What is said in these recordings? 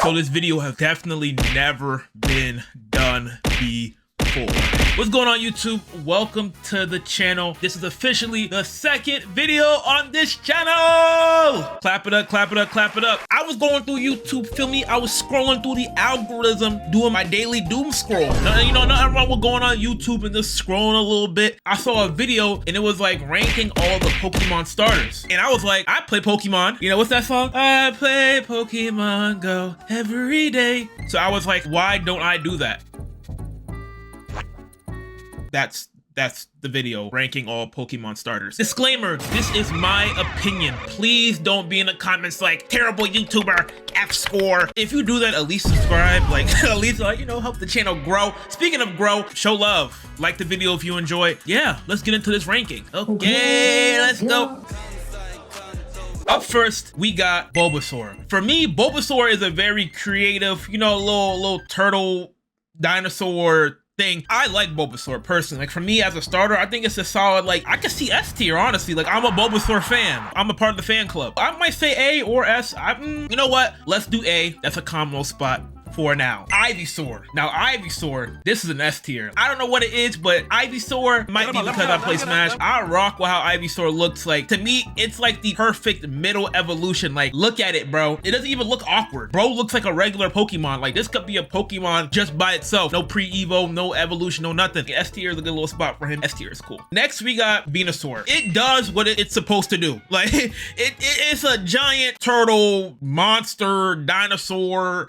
So this video has definitely never been done before. What's going on, YouTube? Welcome to the channel. This is officially the second video on this channel. Clap it up, clap it up, clap it up. I was going through YouTube, feel me? I was scrolling through the algorithm, doing my daily doom scroll. You know, nothing wrong with going on YouTube and just scrolling a little bit. I saw a video and it was like ranking all the Pokemon starters. And I was like, I play Pokemon. You know, what's that song? I play Pokemon Go every day. So I was like, why don't I do that? That's the video ranking all Pokemon starters. Disclaimer, this is my opinion. Please don't be in the comments like, terrible YouTuber, F score. If you do that, at least subscribe, like at least like, you know, help the channel grow. Speaking of grow, show love. Like the video if you enjoy. Yeah, let's get into this ranking. Okay, let's go. Up first, we got Bulbasaur. For me, Bulbasaur is a very creative, you know, little turtle dinosaur thing. I like Bulbasaur personally. Like for me as a starter, I think it's a solid, like I could see S tier, honestly. Like I'm a Bulbasaur fan. I'm a part of the fan club. I might say A or S. You know what? Let's do A. That's a combo spot for now. Ivysaur. Now Ivysaur, this is an S tier. I don't know what it is, but Ivysaur might be because I play Smash. I rock with how Ivysaur looks. Like to me, it's like the perfect middle evolution. Like look at it, bro. It doesn't even look awkward. Bro looks like a regular Pokemon. Like this could be a Pokemon just by itself. No pre-evo, no evolution, no nothing. S tier is a good little spot for him. S tier is cool. Next we got Venusaur. It does what it's supposed to do. Like it's a giant turtle monster dinosaur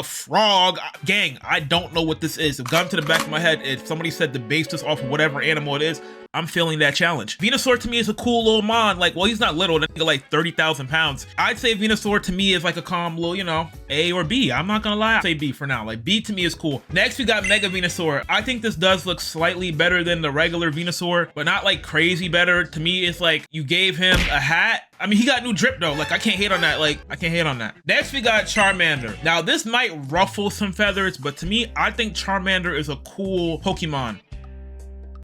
frog. Gang, I don't know what this is. It got to the back of my head. If somebody said to base this off of whatever animal it is, I'm feeling that challenge. Venusaur to me is a cool little mon. Like, well, he's not little. That nigga like 30,000 pounds. I'd say Venusaur to me is like a calm little, you know, A or B. I'm not gonna lie. I'd say B for now. Like B to me is cool. Next, we got Mega Venusaur. I think this does look slightly better than the regular Venusaur, but not like crazy better. To me, it's like you gave him a hat. I mean, he got new drip though. Like I can't hate on that. Like I can't hate on that. Next, we got Charmander. Now this might ruffle some feathers, but to me, I think Charmander is a cool Pokemon.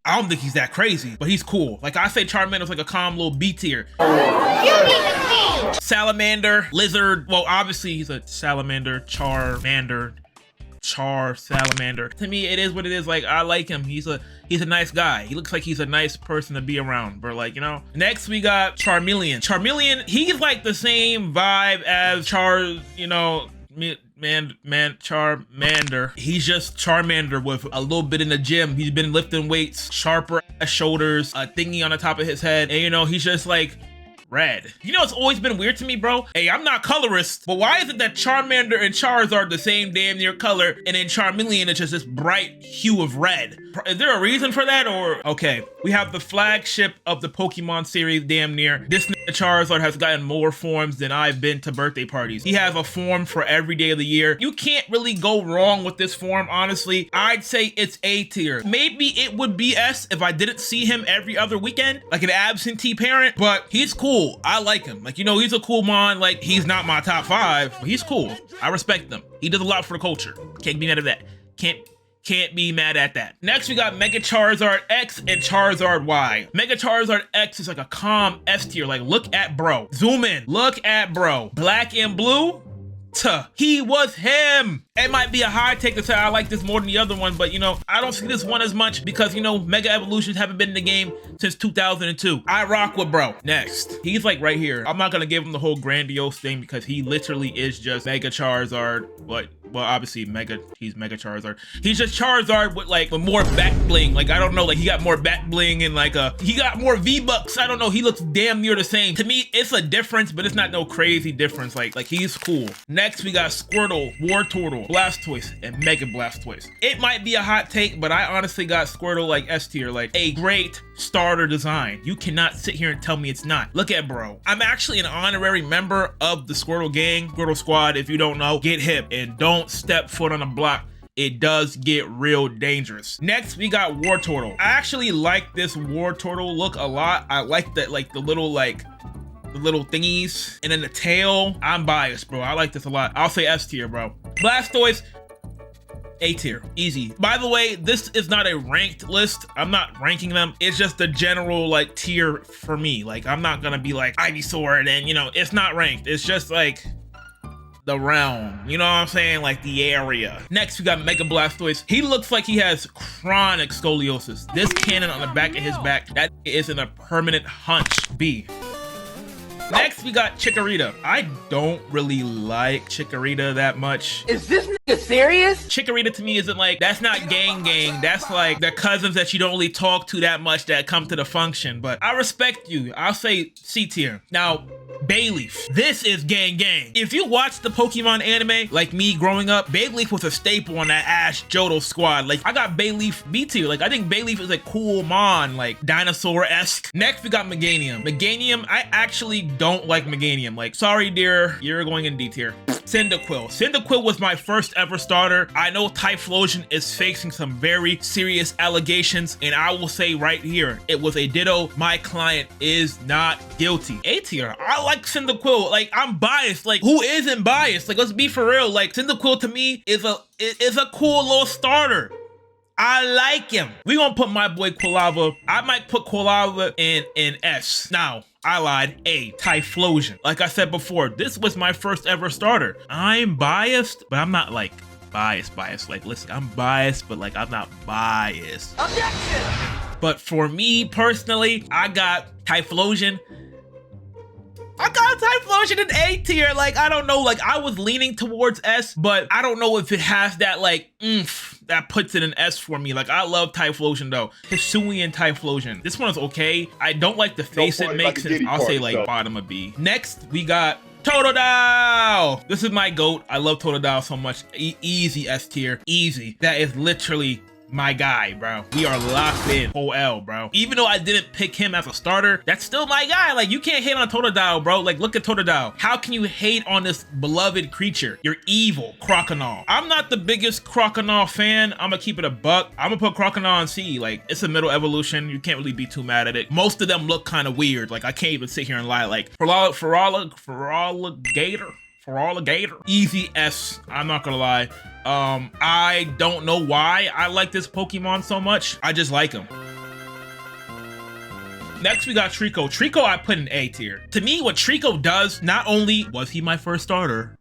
I don't think he's that crazy, but he's cool. Like I say Charmander's like a calm little B tier. Salamander, lizard. Well, obviously he's a salamander, Charmander, salamander. To me, it is what it is. Like I like him. He's a nice guy. He looks like he's a nice person to be around, but like, you know. Next we got Charmeleon. Charmeleon, he's like the same vibe as Charmander. He's just Charmander with a little bit in the gym. He's been lifting weights, sharper shoulders, a thingy on the top of his head, and you know, he's just like red. You know, it's always been weird to me, bro. Hey, I'm not colorist, but why is it that Charmander and Charizard the same damn near color, and then Charmeleon is just this bright hue of red? Is there a reason for that, or? Okay, we have the flagship of the Pokemon series, damn near. This nigga Charizard has gotten more forms than I've been to birthday parties. He has a form for every day of the year. You can't really go wrong with this form, honestly. I'd say it's A tier. Maybe it would be S if I didn't see him every other weekend, like an absentee parent, but he's cool. I like him. Like, you know, he's a cool mon. Like, he's not my top 5, but he's cool. I respect him. He does a lot for the culture. Can't be mad at that. Can't be mad at that. Next, we got Mega Charizard X and Charizard Y. Mega Charizard X is like a calm S tier. Like, look at bro. Zoom in. Look at bro. Black and blue. He was him. It might be a high take to say I like this more than the other one, but you know, I don't see this one as much because, you know, Mega Evolutions haven't been in the game since 2002. I rock with bro. Next, he's like right here. I'm not gonna give him the whole grandiose thing because he literally is just Mega Charizard, but well, obviously he's Mega Charizard. He's just Charizard with more back bling. Like, I don't know, like he got more back bling and like he got more V-Bucks. I don't know, he looks damn near the same. To me, it's a difference, but it's not no crazy difference. Like he's cool. Next, we got Squirtle, Wartortle, Blastoise, and Mega Blastoise. It might be a hot take, but I honestly got Squirtle like S tier, like a great starter design. You cannot sit here and tell me it's not. Look at bro. I'm actually an honorary member of the Squirtle gang, Squirtle squad. If you don't know, get hip and don't step foot on a block. It does get real dangerous. Next, we got Wartortle. I actually like this Wartortle look a lot. I like that, like the little thingies, and then the tail. I'm biased, bro. I like this a lot. I'll say S tier, bro. Blastoise, A tier, easy. By the way, this is not a ranked list. I'm not ranking them. It's just the general like tier for me. Like I'm not gonna be like Ivysaur and then, you know, it's not ranked. It's just like the realm. You know what I'm saying? Like the area. Next, we got Mega Blastoise. He looks like he has chronic scoliosis. This cannon on the back of his back, that is in a permanent hunch. B. Next, we got Chikorita. I don't really like Chikorita that much. Is this nigga serious? Chikorita to me isn't like, that's not gang. That's like the cousins that you don't really talk to that much that come to the function. But I respect you. I'll say C tier. Now, Bayleaf. This is gang. If you watch the Pokemon anime, like me growing up, Bayleaf was a staple on that Ash Johto squad. Like, I got Bayleaf B tier. Like, I think Bayleaf is a cool mon, like dinosaur-esque. Next, we got Meganium. Meganium, I actually don't like Meganium. Like, sorry, dear, you're going in D tier. Cyndaquil. Cyndaquil was my first ever starter. I know Typhlosion is facing some very serious allegations, and I will say right here, it was a ditto. My client is not guilty. A tier. I like Cyndaquil. Like, I'm biased. Like, who isn't biased? Like, let's be for real. Like, Cyndaquil to me is a cool little starter. I like him. We gonna put my boy Quilava. I might put Quilava in S. Now, I lied. A, Typhlosion. Like I said before, this was my first ever starter. I'm biased, but I'm not like biased. Like, listen, I'm biased, but like I'm not biased. Objection! But for me personally, I got Typhlosion. I got Typhlosion in A tier. Like, I don't know, like I was leaning towards S, but I don't know if it has that like oomph that puts it in S for me. Like, I love Typhlosion though. Hisuian Typhlosion. This one is okay. I don't like the face it makes, and I'll say like bottom of B. Next, we got Totodile. This is my GOAT. I love Totodile so much. Easy S tier. Easy. That is literally my guy, bro. We are locked in. OL, bro. Even though I didn't pick him as a starter, that's still my guy. Like, you can't hate on Totodile, bro. Like, look at Totodile. How can you hate on this beloved creature? You're evil, Croconaw. I'm not the biggest Croconaw fan. I'm gonna keep it a buck. I'm gonna put Croconaw in C. Like, it's a middle evolution. You can't really be too mad at it. Most of them look kind of weird. Like, I can't even sit here and lie. Like, Feraligatr. Easy S. I'm not gonna lie. I don't know why I like this Pokemon so much. I just like him. Next, we got Trico. Trico I put in A tier. To me, what Trico does, not only was he my first starter,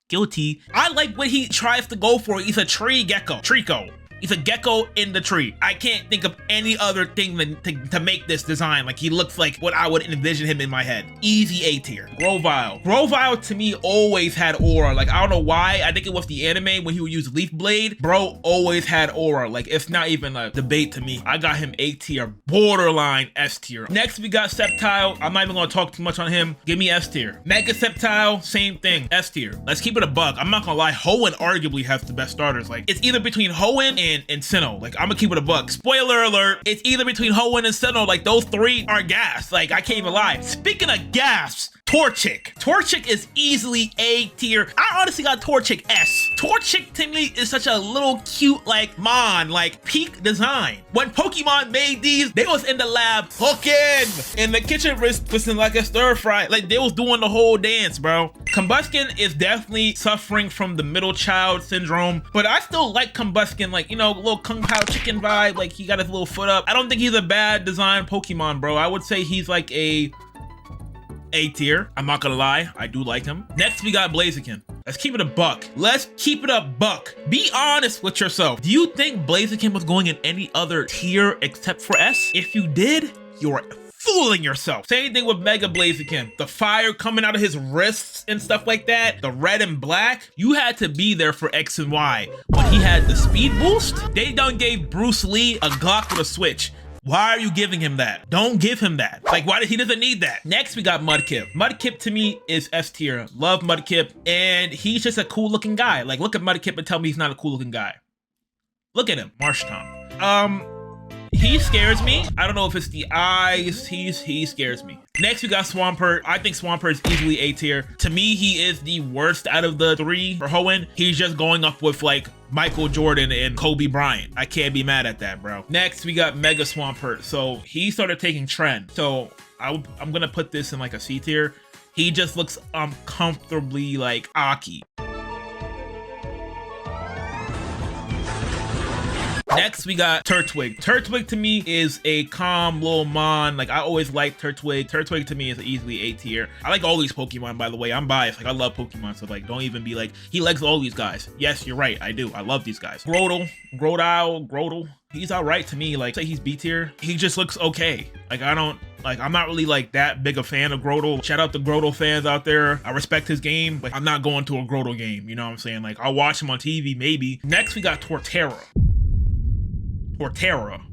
guilty, I like what he tries to go for. He's a tree gecko. Trico. He's a gecko in the tree. I can't think of any other thing than to make this design. Like, he looks like what I would envision him in my head. Easy A tier. Grovyle. Grovyle to me always had aura. Like, I don't know why. I think it was the anime when he would use Leaf Blade. Bro always had aura. Like, it's not even a debate to me. I got him A tier. Borderline S tier. Next, we got Sceptile. I'm not even gonna talk too much on him. Give me S tier. Mega Sceptile, same thing. S tier. Let's keep it a buck. I'm not gonna lie. Hoenn arguably has the best starters. Like, it's either between Hoenn and Sinnoh. Like, I'm gonna keep it a buck. Spoiler alert, it's either between Hoenn and Sinnoh. Like, those three are gas. Like, I can't even lie. Speaking of gas, Torchic. Torchic is easily A tier. I honestly got Torchic S. Torchic to me is such a little cute, like, mon, like, peak design. When Pokemon made these, they was in the lab cooking in the kitchen, twisting like a stir fry. Like, they was doing the whole dance, bro. Combuskin is definitely suffering from the middle child syndrome, but I still like Combuskin, like, you know, a little Kung Pao chicken vibe. Like, he got his little foot up. I don't think he's a bad design Pokemon, bro. I would say he's like A tier. I'm not gonna lie, I do like him. Next, we got Blaziken. Let's keep it a buck. Let's keep it a buck. Be honest with yourself. Do you think Blaziken was going in any other tier except for S? If you did, you're fooling yourself. Same thing with Mega Blaziken. The fire coming out of his wrists and stuff like that, the red and black, you had to be there for X and Y. When he had the speed boost, they done gave Bruce Lee a Glock with a switch. Why are you giving him that? Don't give him that. Like, why? He doesn't need that. Next, we got Mudkip. Mudkip to me is S tier. Love Mudkip, and he's just a cool looking guy. Like, look at Mudkip and tell me he's not a cool looking guy. Look at him, Marshtomp. He scares me. I don't know if it's the eyes. He scares me. Next, we got Swampert. I think Swampert is easily A tier. To me, he is the worst out of the three for Hoenn. He's just going up with like Michael Jordan and Kobe Bryant. I can't be mad at that, bro. Next, we got Mega Swampert. So he started taking trend. So I'm gonna put this in like a C tier. He just looks uncomfortably like Aki. Next, we got Turtwig. Turtwig to me is a calm little mon. Like, I always liked Turtwig. Turtwig to me is easily A tier. I like all these Pokemon, by the way. I'm biased. Like, I love Pokemon, so like, don't even be like, he likes all these guys. Yes, you're right. I do. I love these guys. Grotle. He's all right to me. Like, say he's B tier. He just looks okay. Like, I'm not really like that big a fan of Grotle. Shout out to Grotle fans out there. I respect his game, but I'm not going to a Grotle game. You know what I'm saying? Like, I'll watch him on TV, maybe. Next, we got Torterra.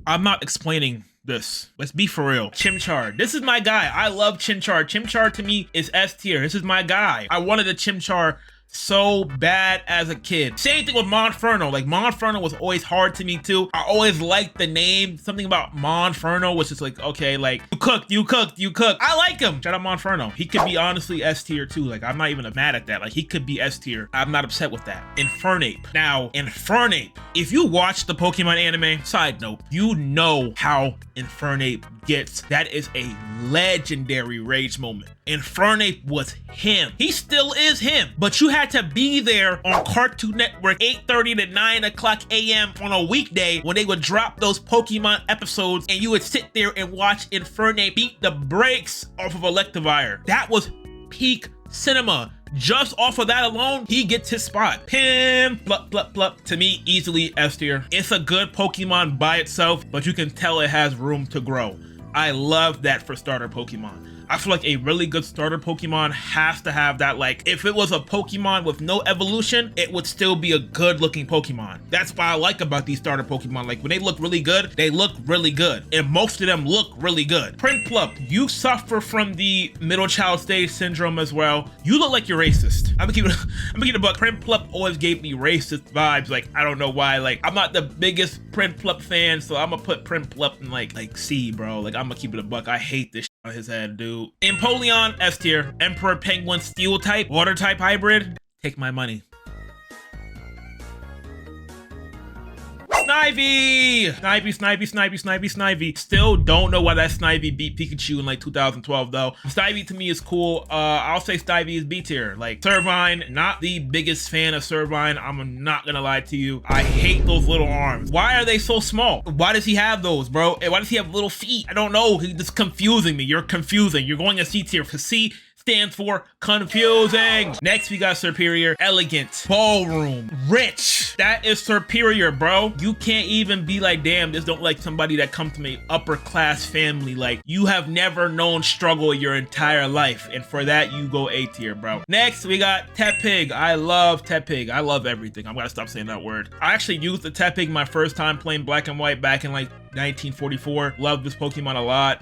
I'm not explaining this. Let's be for real. Chimchar. This is my guy. I love Chimchar. Chimchar to me is S tier. This is my guy. I wanted a Chimchar so bad as a kid. Same thing with Monferno. Like, Monferno was always hard to me too. I always liked the name. Something about Monferno was just like, okay, like, you cooked. I like him. Shout out Monferno. He could be honestly S tier too. Like, I'm not even mad at that. Like, he could be S tier. I'm not upset with that. Infernape. Now, Infernape, if you watch the Pokemon anime, side note, you know how Infernape gets. That is a legendary rage moment. Infernape was him. He still is him. But you had to be there on Cartoon Network 8:30 to 9 o'clock a.m. on a weekday when they would drop those Pokemon episodes, and you would sit there and watch Infernape beat the brakes off of Electivire. That was peak cinema. Just off of that alone, he gets his spot. Pim, plup. To me, easily S tier. It's a good Pokemon by itself, but you can tell it has room to grow. I love that for starter Pokemon. I feel like a really good starter Pokemon has to have that, like, if it was a Pokemon with no evolution, it would still be a good looking Pokemon. That's what I like about these starter Pokemon. Like, when they look really good, they look really good. And most of them look really good. Prinplup, you suffer from the middle child stage syndrome as well. You look like you're racist. I'm gonna keep it a buck. Prinplup always gave me racist vibes. Like, I don't know why. Like, I'm not the biggest Prinplup fan, so I'm gonna put Prinplup in like C, bro. Like, I'm gonna keep it a buck. I hate this on his head, dude. Empoleon, S tier. Emperor Penguin, Steel type, Water type hybrid. Take my money. Snivy. Still don't know why that Snivy beat Pikachu in like 2012 though. Snivy to me is cool. I'll say Snivy is B tier. Like, Servine, not the biggest fan of Servine. I'm not gonna lie to you. I hate those little arms. Why are they so small? Why does he have those, bro? And why does he have little feet? I don't know. He's just confusing me. You're confusing. You're going a C tier because C stands for confusing. Next, we got Superior, Elegant, Ballroom, Rich. That is Superior, bro. You can't even be like, damn, this don't like somebody that comes from a upper class family. Like, you have never known struggle your entire life. And for that, you go A tier, bro. Next, we got Tepig. I love Tepig. I love everything. I'm gonna stop saying that word. I actually used the Tepig my first time playing Black and White back in like 1944. Love this Pokemon a lot.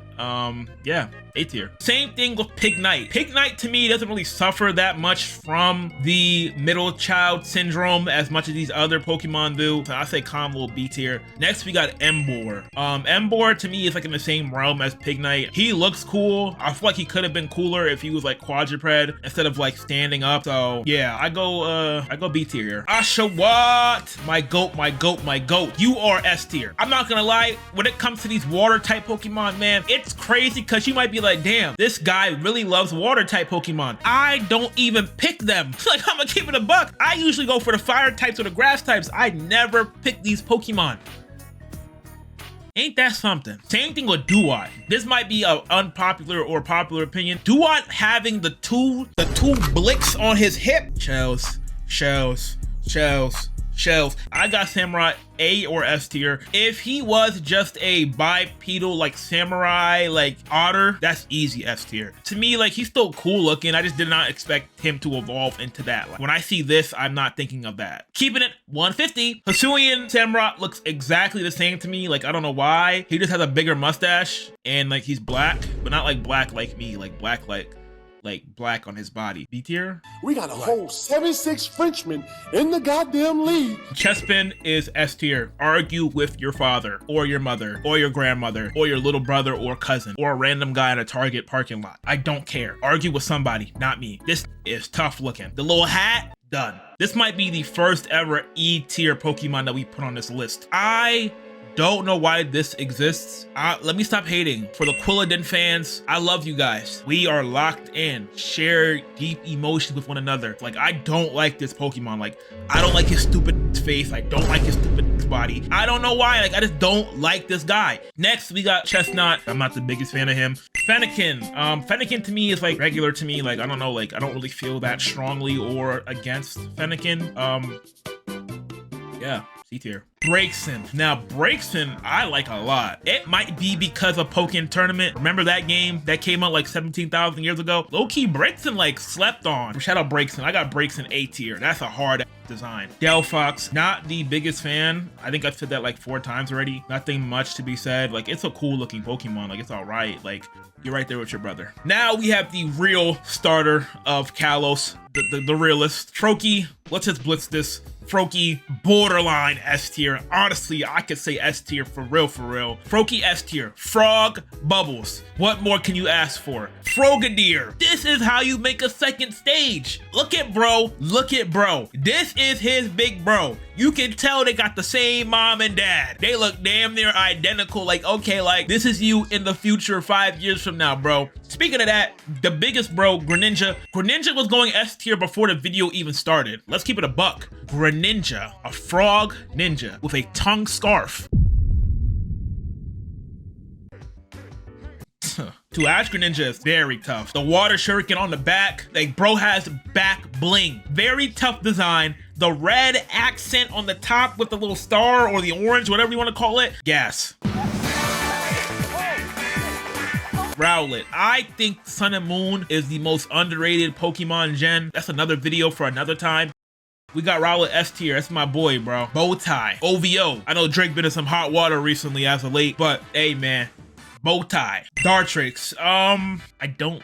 Yeah, A tier. Same thing with Pignite. Pignite to me doesn't really suffer that much from the middle child syndrome as much as these other Pokemon do. So I say calm little B tier. Next, we got Emboar. Emboar to me is like in the same realm as Pignite. He looks cool. I feel like he could have been cooler if he was like quadruped instead of like standing up. So yeah, I go B tier. Oshawott, my goat. You are S tier. I'm not gonna lie, when it comes to these water type Pokemon, man, it's crazy because you might be like, damn, this guy really loves water type Pokemon. I don't even pick them. Like, I'm gonna keep it a buck. I usually go for the fire types or the grass types. I never pick these Pokemon. Ain't that something? Same thing with Duat. This might be an unpopular or popular opinion. Duat having the two blicks on his hip. Shells. I got Samurai A or S tier. If he was just a bipedal like samurai like otter, that's easy S tier. To me, like, he's still cool looking. I just did not expect him to evolve into that. Like, when I see this, I'm not thinking of that. Keeping it 150. Hisuian Samurott looks exactly the same to me. Like, I don't know why. He just has a bigger mustache and like he's black, but not like black like me, like black black on his body. B tier? We got a whole 7'6" Frenchman in the goddamn league. Chespin is S tier. Argue with your father or your mother or your grandmother or your little brother or cousin or a random guy in a Target parking lot. I don't care. Argue with somebody, not me. This is tough looking. The little hat, done. This might be the first ever E tier Pokemon that we put on this list. I don't know why this exists. Let me stop hating. For the Quilladin fans, I love you guys. We are locked in, share deep emotions with one another. Like, I don't like this Pokemon. Like, I don't like his stupid face. I don't like his stupid body. I don't know why. Like, I just don't like this guy. Next, we got Chestnut. I'm not the biggest fan of him. Fennekin. Fennekin to me is like regular to me. Like, I don't know. Like, I don't really feel that strongly or against Fennekin. Yeah, C tier. Braixen. Now, Braixen, I like a lot. It might be because of Pokken Tournament. Remember that game that came out like 17,000 years ago? Low-key, Braixen like slept on. Shout out Braixen. I got Braixen A tier. That's a hard design. Delphox, not the biggest fan. I think I've said that like 4 times already. Nothing much to be said. Like, it's a cool looking Pokemon. Like, it's all right. Like, you're right there with your brother. Now we have the real starter of Kalos, the realist. Froakie, let's just blitz this. Froakie, borderline S tier. Honestly, I could say S tier for real, for real. Froakie S tier. Frog Bubbles. What more can you ask for? Frogadier. This is how you make a second stage. Look at bro. Look at bro. This is his big bro. You can tell they got the same mom and dad. They look damn near identical. Like, okay, like, this is you in the future 5 years from now, bro. Speaking of that, the biggest bro, Greninja. Greninja was going S tier before the video even started. Let's keep it a buck. Greninja, a frog ninja with a tongue scarf. To ask Greninja is very tough. The water shuriken on the back, like bro has back bling. Very tough design. The red accent on the top with the little star or the orange, whatever you want to call it. Gas. Rowlet. I think Sun and Moon is the most underrated Pokemon gen. That's another video for another time. We got Rowlet S tier. That's my boy, bro. Bowtie. OVO. I know Drake been in some hot water recently as of late, but hey, man. Bowtie. Dartrix. I don't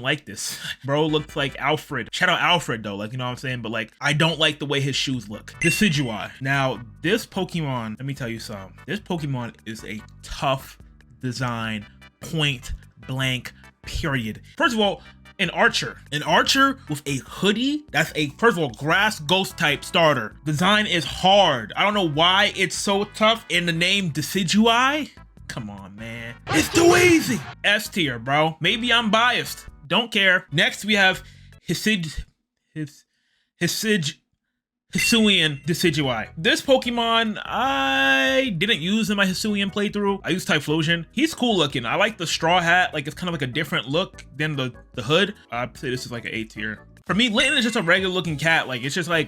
like this. Bro looks like Alfred. Shout out Alfred though, like, you know what I'm saying? But like, I don't like the way his shoes look. Decidueye. Now, this Pokemon, let me tell you something. This Pokemon is a tough design, point blank, period. First of all, an Archer with a hoodie, that's a, first of all, grass ghost type starter. Design is hard. I don't know why it's so tough. In the name Decidueye, come on, man. It's too easy. S tier, bro. Maybe I'm biased. Don't care. Next, we have Hisuian Decidueye. This Pokemon, I didn't use in my Hisuian playthrough. I used Typhlosion. He's cool looking. I like the straw hat. Like, it's kind of like a different look than the hood. I'd say this is like an A tier. For me, Litten is just a regular looking cat. Like, it's just a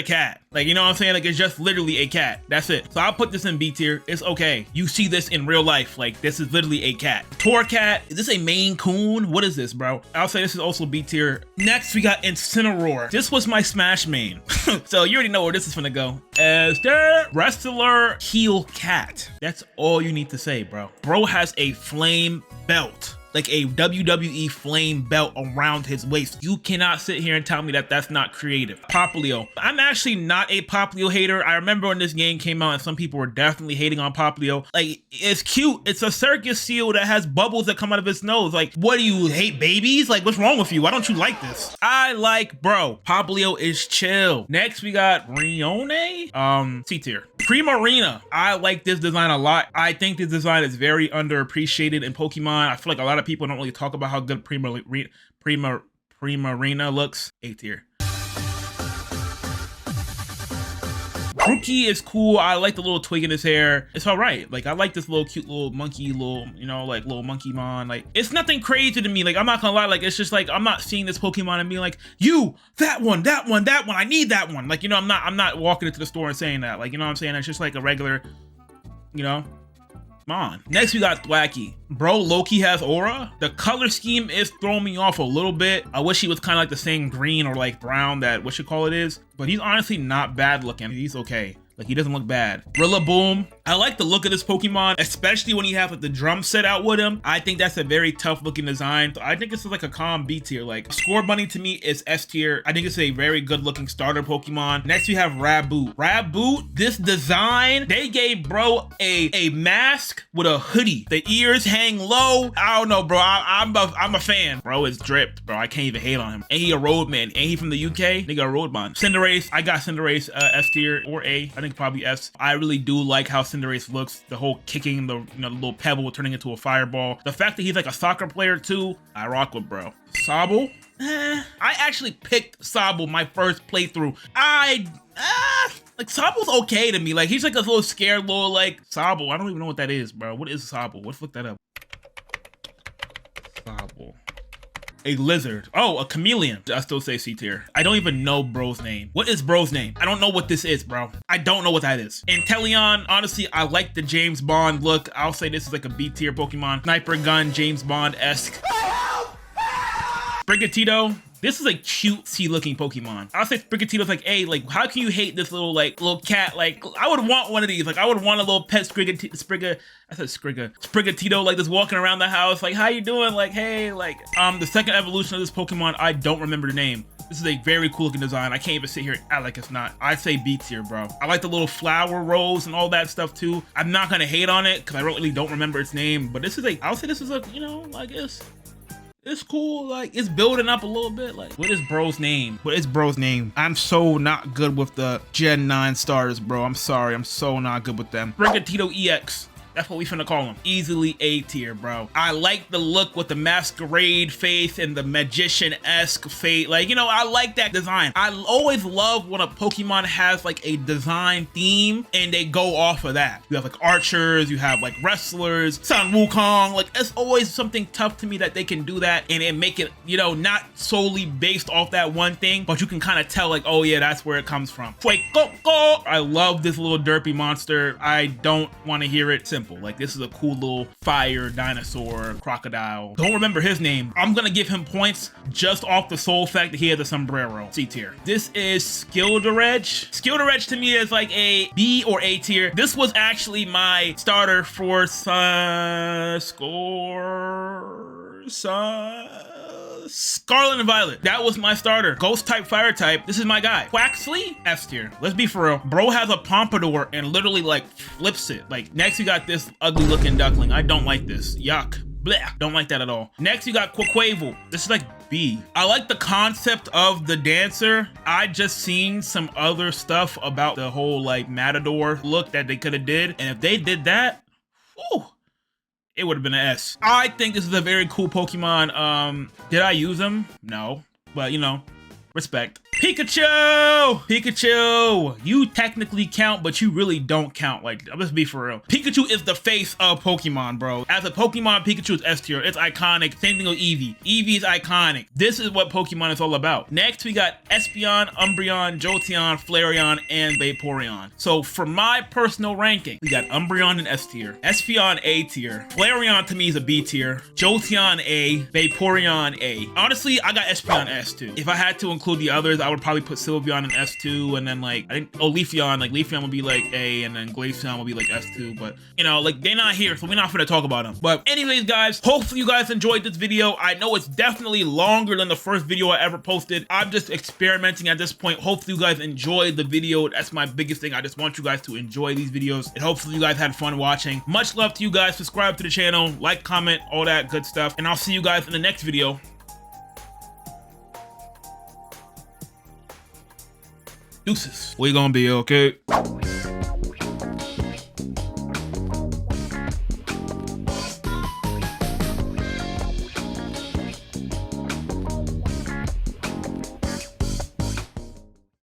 cat. Like, you know what I'm saying? Like, it's just literally a cat. That's it. So I'll put this in B tier. It's okay. You see this in real life. Like, this is literally a cat. Torcat. Is this a Maine Coon? What is this, bro? I'll say this is also B tier. Next, we got Incineroar. This was my Smash main. So you already know where this is gonna go. Esther. Wrestler Heel Cat. That's all you need to say, bro. Bro has a flame belt. Like a WWE flame belt around his waist. You cannot sit here and tell me that that's not creative. Popplio. I'm actually not a Popplio hater. I remember when this game came out and some people were definitely hating on Popplio. Like, it's cute. It's a circus seal that has bubbles that come out of its nose. Like, what do you hate, babies? Like, what's wrong with you? Why don't you like this? I like bro. Popplio is chill. Next, we got Rione. C tier. Primarina. I like this design a lot. I think this design is very underappreciated in Pokemon. I feel like a lot of people don't really talk about how good Primarina looks. A tier. Grookey is cool. I like the little twig in his hair. It's all right. Like, I like this little cute little monkey, you know, like little monkey mon. Like, it's nothing crazy to me. Like, I'm not gonna lie. Like, it's just like, I'm not seeing this Pokemon and being like, you, that one, I need that one. Like, you know, I'm not walking into the store and saying that. Like, you know what I'm saying? It's just like a regular, you know, mon. Next, we got Thwacky. Bro, Loki has aura. The color scheme is throwing me off a little bit. I wish he was kind of like the same green or like brown that what is. But he's honestly not bad looking. He's okay. Like, he doesn't look bad. Rillaboom. I like the look of this Pokemon, especially when he has like the drum set out with him. I think that's a very tough looking design. So I think this is like a calm B tier. Like, Scorbunny to me is S tier. I think it's a very good looking starter Pokemon. Next we have Raboot. Raboot, this design, they gave bro a mask with a hoodie. The ears hang low. I don't know, bro. I'm a fan. Bro is dripped, bro. I can't even hate on him. Ain't he a roadman? Ain't he from the UK? They got a roadman. Cinderace. I got Cinderace S tier or A. I think probably S. I really do like how Cinderace looks, the whole kicking the the little pebble turning into a fireball. The fact that he's like a soccer player too, I rock with, bro. Sobble? I actually picked Sobble my first playthrough. Like Sobble's okay to me. Like he's like a little scared little like Sobble. I don't even know what that is, bro. What is Sobble? Let's look that up. Sobble. A lizard. Oh, a chameleon. I still say C tier. I don't even know bro's name. What is bro's name? I don't know what this is, bro. I don't know what that is. Inteleon, honestly, I like the James Bond look. I'll say this is like a B tier Pokemon. Sniper gun, James Bond-esque. Sprigatito. This is a cutesy looking Pokemon. I'll say Sprigatito's like, hey, like, how can you hate this little cat? Like, I would want one of these. Like, I would want a little pet Sprigatito, like just walking around the house. Like, how you doing? Like, hey, like, the second evolution of this Pokemon, I don't remember the name. This is a very cool looking design. I can't even sit here and act like it's not. I'd say B tier, bro. I like the little flower rows and all that stuff too. I'm not gonna hate on it because I really don't remember its name, but this is a, I'll say this is a, like it's cool, like it's building up a little bit. Like, what is bro's name? What is bro's name? I'm so not good with the Gen 9 starters, bro. I'm sorry, I'm so not good with them. Sprigatito EX. That's what we finna call him. Easily A tier, bro. I like the look with the masquerade face and the magician-esque face. Like, I like that design. I always love when a Pokemon has like a design theme and they go off of that. You have like archers, you have like wrestlers, Sun Wukong. Like, it's always something tough to me that they can do that and it make it, not solely based off that one thing, but you can kind of tell like, oh yeah, that's where it comes from. Fuecoco! I love this little derpy monster. I don't want to hear it. Simple. Like, this is a cool little fire dinosaur crocodile. Don't remember his name. I'm gonna give him points just off the sole fact that he has a sombrero. C tier. This is Skilderedge. Skilderedge to me is like a B or A tier. This was actually my starter for Scarlet and Violet. That was my starter. Ghost type, fire type. This is my guy. Quaxley, S tier. Let's be for real. Bro has a pompadour and literally like flips it. Like, next you got this ugly looking duckling. I don't like this. Yuck. Blech. Don't like that at all. Next you got Quaquaval. This is like B. I like the concept of the dancer. I just seen some other stuff about the whole like Matador look that they could have did. And if they did that, whew, it would have been an S. I think this is a very cool Pokemon. Did I use him? No, but respect. Pikachu! Pikachu! You technically count, but you really don't count. Like, let's be for real. Pikachu is the face of Pokemon, bro. As a Pokemon, Pikachu is S tier. It's iconic. Same thing with Eevee. Eevee is iconic. This is what Pokemon is all about. Next, we got Espeon, Umbreon, Jolteon, Flareon, and Vaporeon. So for my personal ranking, we got Umbreon in S tier. Espeon A tier. Flareon to me is a B tier. Jolteon A. Vaporeon A. Honestly, I got Espeon S too. If I had to include the others, I would probably put Sylveon in S2, and then like, I think, Leafeon, like Leafeon would be like A, and then Glaceon would be like S2, but like they're not here, so we're not gonna talk about them. But anyways, guys, hopefully you guys enjoyed this video. I know it's definitely longer than the first video I ever posted. I'm just experimenting at this point. Hopefully you guys enjoyed the video. That's my biggest thing. I just want you guys to enjoy these videos, and hopefully you guys had fun watching. Much love to you guys. Subscribe to the channel, like, comment, all that good stuff, and I'll see you guys in the next video. Deuces. We gonna be okay.